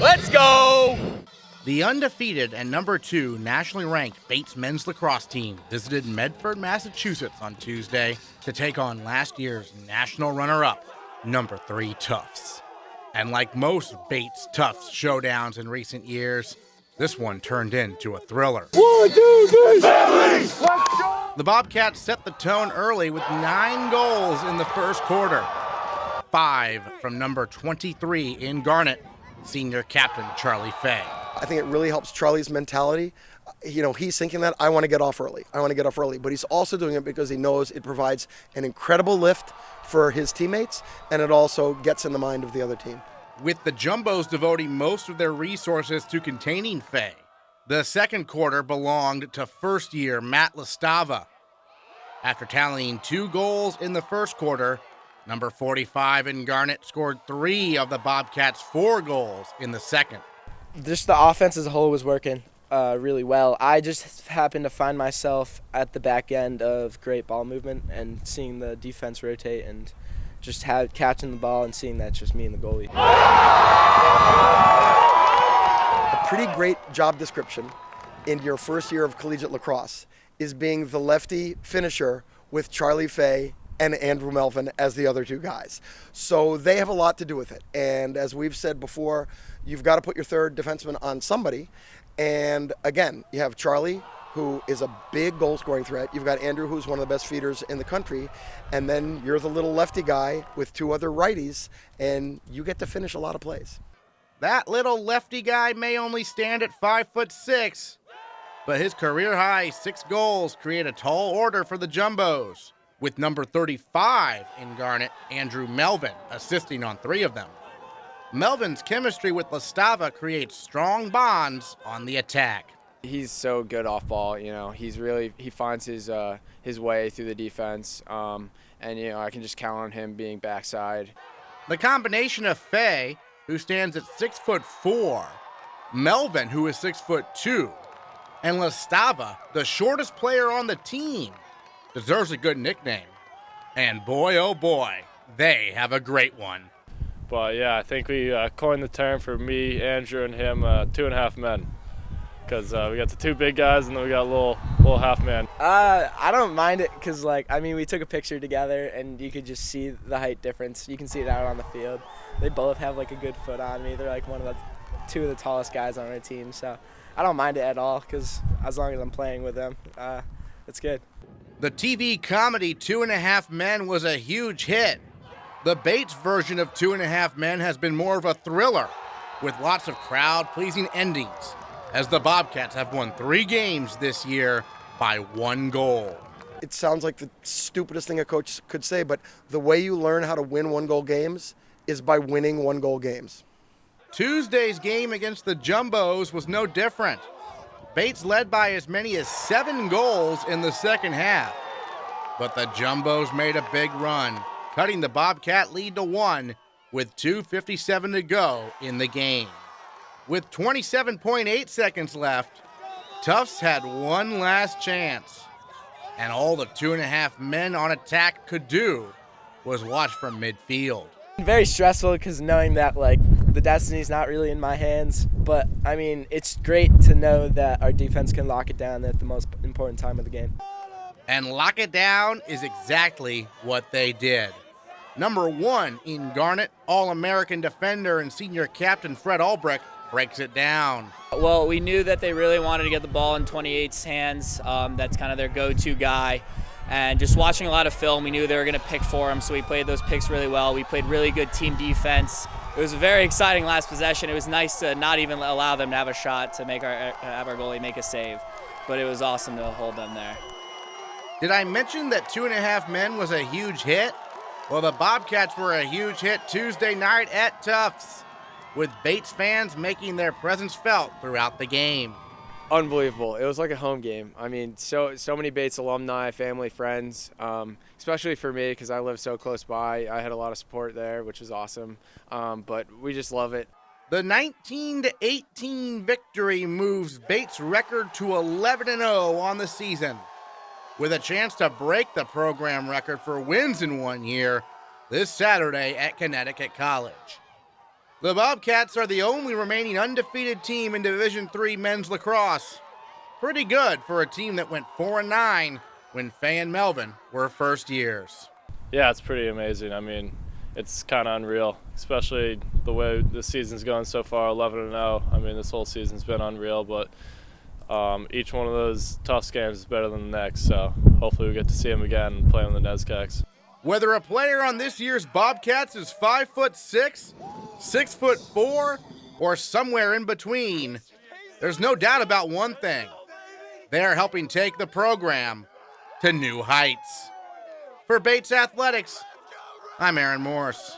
Let's go! The undefeated and number 2 nationally ranked Bates men's lacrosse team visited Medford, Massachusetts on Tuesday to take on last year's national runner-up, number 3 Tufts. And like most Bates-Tufts showdowns in recent years, this one turned into a thriller. 1, 2, 3, family! Let's go! The Bobcats set the tone early with 9 goals in the first quarter. 5 from number 23 in Garnet, senior captain Charlie Fay. I think it really helps Charlie's mentality. He's thinking that I want to get off early. But he's also doing it because he knows it provides an incredible lift for his teammates, and it also gets in the mind of the other team. With the Jumbos devoting most of their resources to containing Fay, the second quarter belonged to first-year Matt Lastava. After tallying 2 goals in the first quarter, number 45 in Garnet scored 3 of the Bobcats' 4 goals in the second. Just the offense as a whole was working really well. I just happened to find myself at the back end of great ball movement and seeing the defense rotate and just catching the ball and seeing that it's just me and the goalie. A pretty great job description in your first year of collegiate lacrosse is being the lefty finisher with Charlie Fay and Andrew Melvin as the other 2 guys. So they have a lot to do with it. And as we've said before, you've got to put your third defenseman on somebody. And again, you have Charlie, who is a big goal-scoring threat. You've got Andrew, who's one of the best feeders in the country. And then you're the little lefty guy with 2 other righties, and you get to finish a lot of plays. That little lefty guy may only stand at 5'6", but his career-high 6 goals create a tall order for the Jumbos, with number 35 in Garnet, Andrew Melvin, assisting on 3 of them. Melvin's chemistry with Lastava creates strong bonds on the attack. He's so good off ball, he finds his way through the defense, and I can just count on him being backside. The combination of Fay, who stands at 6'4", Melvin, who is 6'2", and Lastava, the shortest player on the team, deserves a good nickname. And boy, oh boy, they have a great one. But yeah, I think we coined the term for me, Andrew, and him, 2.5 men. Because we got the 2 big guys and then we got a little half man. I don't mind it because, we took a picture together and you could just see the height difference. You can see it out on the field. They both have a good foot on me. They're one of the 2 of the tallest guys on our team. So I don't mind it at all because as long as I'm playing with them, it's good. The TV comedy 2.5 Men was a huge hit. The Bates version of 2.5 Men has been more of a thriller with lots of crowd-pleasing endings, as the Bobcats have won 3 games this year by 1 goal. It sounds like the stupidest thing a coach could say, but the way you learn how to win 1-goal games is by winning 1-goal games. Tuesday's game against the Jumbos was no different. Bates led by as many as 7 goals in the second half. But the Jumbos made a big run, cutting the Bobcat lead to 1 with 2:57 to go in the game. With 27.8 seconds left, Tufts had one last chance, and all the 2.5 Men on attack could do was watch from midfield. Very stressful because knowing that the destiny's not really in my hands, but it's great to know that our defense can lock it down at the most important time of the game. And lock it down is exactly what they did. Number 1 in Garnet, All-American defender and senior captain Fred Albrecht breaks it down. Well, we knew that they really wanted to get the ball in 28's hands. That's kind of their go-to guy. And just watching a lot of film, we knew they were going to pick for him, so we played those picks really well. We played really good team defense. It was a very exciting last possession. It was nice to not even allow them to have a shot to have our goalie make a save, but it was awesome to hold them there. Did I mention that 2.5 Men was a huge hit? Well, the Bobcats were a huge hit Tuesday night at Tufts, with Bates fans making their presence felt throughout the game. Unbelievable. It was like a home game. So many Bates alumni, family, friends, especially for me because I live so close by. I had a lot of support there, which was awesome, but we just love it. The 19-18 victory moves Bates' record to 11-0 on the season, with a chance to break the program record for wins in one year this Saturday at Connecticut College. The Bobcats are the only remaining undefeated team in Division III men's lacrosse. Pretty good for a team that went 4-9 when Fay and Melvin were first years. Yeah, it's pretty amazing. I mean, it's kind of unreal, especially the way the season's going so far, 11-0. I mean, this whole season's been unreal, but each one of those Tufts games is better than the next, so hopefully we get to see them again and play on the Nescaks. Whether a player on this year's Bobcats is 5'6", 6'4", or somewhere in between, there's no doubt about one thing. They're helping take the program to new heights. For Bates Athletics, I'm Aaron Morse.